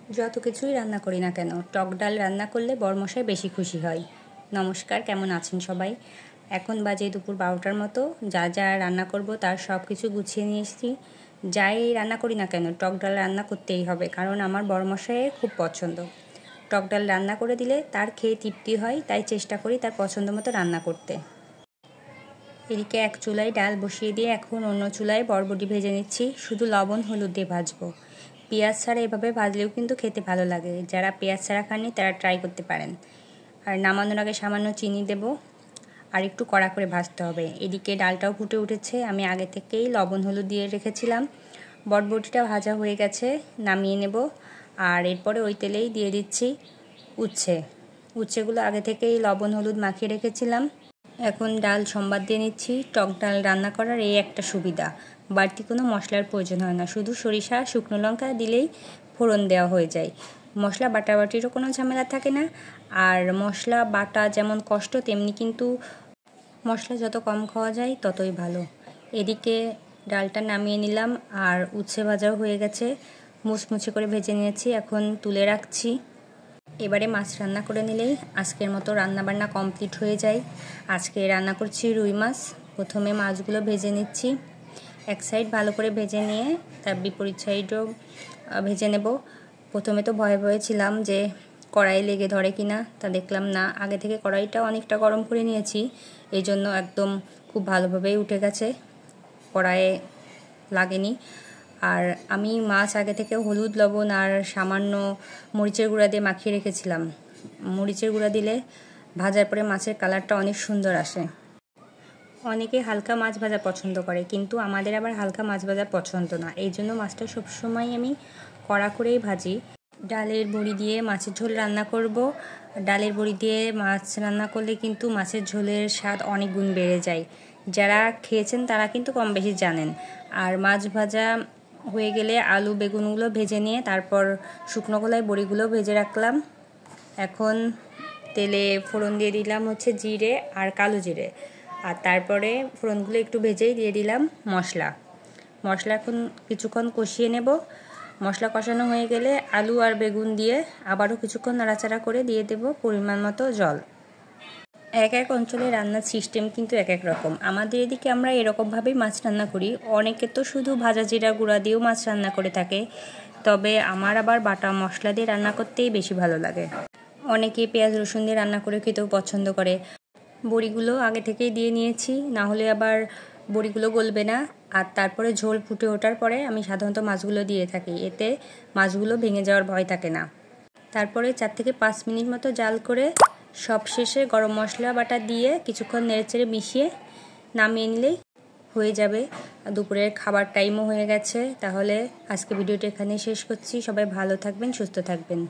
যত কিছুই রান্না করি না কেন, টক ডাল রান্না করলে বরমশাই বেশি খুশি হয়। নমস্কার, কেমন আছেন সবাই? এখন বাজে দুপুর 12টার মতো। যা যা রান্না করব তার সব কিছু গুছিয়ে নিয়ে এসেছি। যাই রান্না করি না কেন, টক ডাল রান্না করতেই হবে, কারণ আমার বরমশাইয়ের খুব পছন্দ। টক ডাল রান্না করে দিলে তার খেয়ে তৃপ্তি হয়, তাই চেষ্টা করি তার পছন্দ মতো রান্না করতে। এদিকে এক চুলায় ডাল বসিয়ে দিয়ে এখন অন্য চুলায় বরবটি ভেজে নিচ্ছি। শুধু লবণ হলুদ দিয়ে ভাজবো। পেঁয়াজ ছাড়া এভাবে ভাজলেও কিন্তু খেতে ভালো লাগে। যারা পেঁয়াজ ছাড়া খাননি তারা ট্রাই করতে পারেন। আর নামানোর আগে সামান্য চিনি দেব, আর একটু কড়া করে ভাজতে হবে। এদিকে ডালটাও ফুটে উঠেছে, আমি আগে থেকেই লবণ হলুদ দিয়ে রেখেছিলাম। বরবটিটা ভাজা হয়ে গেছে, নামিয়ে নেব। আর এরপরে ওই তেলেই দিয়ে দিচ্ছি উচ্ছেগুলো আগে থেকেই লবণ হলুদ মাখিয়ে রেখেছিলাম। এখন ডাল সম্বাদ দিয়ে নিচ্ছি। টক ডাল রান্না করার এই একটা সুবিধা, বাড়তি কোনো মশলার প্রয়োজন হয় না। শুধু সরিষা শুকনো লঙ্কা দিলেই ফোড়ন দেওয়া হয়ে যায়। মশলা বাটাবাটিরও কোনো ঝামেলা থাকে না। আর মশলা বাটা যেমন কষ্ট, তেমনি কিন্তু মশলা যত কম খাওয়া যায় ততই ভালো। এদিকে ডালটা নামিয়ে নিলাম, আর উচ্ছে ভাজাও হয়ে গেছে, মুচমুচে করে ভেজে নিয়েছি। এখন তুলে রাখছি। এবারে মাছ রান্না করে নিলেই আজকের মতো রান্নাবান্না কমপ্লিট হয়ে যায়। আজকে রান্না করছি রুই মাছ। প্রথমে মাছগুলো ভেজে নিচ্ছি। এক সাইড ভালো করে ভেজে নিয়ে তার বিপরীত সাইডও ভেজে নেব। প্রথমে তো ভয়ে ভয়ে ছিলাম যে কড়াই লেগে ধরে কিনা, তা দেখলাম না। আগে থেকে কড়াইটা অনেকটা গরম করে নিয়েছি, এই জন্য একদম খুব ভালোভাবেই উঠে গেছে, কড়াইয়ে লাগেনি। আর আমি মাছ আগে থেকে হলুদ লবণ আর সামান্য মরিচের গুঁড়া দিয়ে মাখিয়ে রেখেছিলাম। মরিচের গুঁড়া দিলে ভাজার পরে মাছের কালারটা অনেক সুন্দর আসে। অনেকে হালকা মাছ ভাজা পছন্দ করে, কিন্তু আমাদের আবার হালকা মাছ ভাজা পছন্দ না। এই জন্য মাছটা সবসময় আমি কড়া করেই ভাজি। ডালের বড়ি দিয়ে মাছের ঝোল রান্না করব। ডালের বড়ি দিয়ে মাছ রান্না করলে কিন্তু মাছের ঝোলের স্বাদ অনেক গুণ বেড়ে যায়। যারা খেয়েছেন তারা কিন্তু কম বেশি জানেন। আর মাছ ভাজা হয়ে গেলে আলু বেগুনগুলো ভেজে নিয়ে তারপর শুকনো কলায় বড়িগুলো ভেজে রাখলাম। এখন তেলে ফোড়ন দিয়ে দিলাম জিরে আর কালো জিরে, আর তারপরে ফোড়নগুলো একটু ভেজেই দিয়ে দিলাম মশলা। এখন কিছুক্ষণ কষিয়ে নেব। মশলা কষানো হয়ে গেলে আলু আর বেগুন দিয়ে আবারও কিছুক্ষণ নাড়াচাড়া করে দিয়ে দেব পরিমাণ মতো জল। এক এক অঞ্চলে রান্নার সিস্টেম কিন্তু এক এক রকম। আমাদের এদিকে আমরা এরকমভাবেই মাছ রান্না করি। অনেকে তো শুধু ভাজা জিরা গুঁড়া দিয়েও মাছ রান্না করে থাকে, তবে আমার আবার বাটা মশলা দিয়ে রান্না করতেই বেশি ভালো লাগে। অনেকে পেঁয়াজ রসুন দিয়ে রান্না করে খেতেও পছন্দ করে। বড়িগুলো আগে থেকেই দিয়ে নিয়েছি, না হলে আবার বড়িগুলো গলবে না। আর তারপরে ঝোল ফুটে ওঠার পরে আমি সাধারণত মাছগুলো দিয়ে থাকি, এতে মাছগুলো ভেঙে যাওয়ার ভয় থাকে না। তারপরে 4 থেকে 5 মিনিট মতো জাল করে সবশেষে গরম মশলা বাটা দিয়ে কিছুক্ষণ নেড়েচেড়ে মিশিয়ে নামিয়ে নিলেই হয়ে যাবে। দুপুরের খাবার টাইমও হয়ে গেছে। তাহলে আজকে ভিডিওটা এখানেই শেষ করছি। সবাই ভালো থাকবেন, সুস্থ থাকবেন।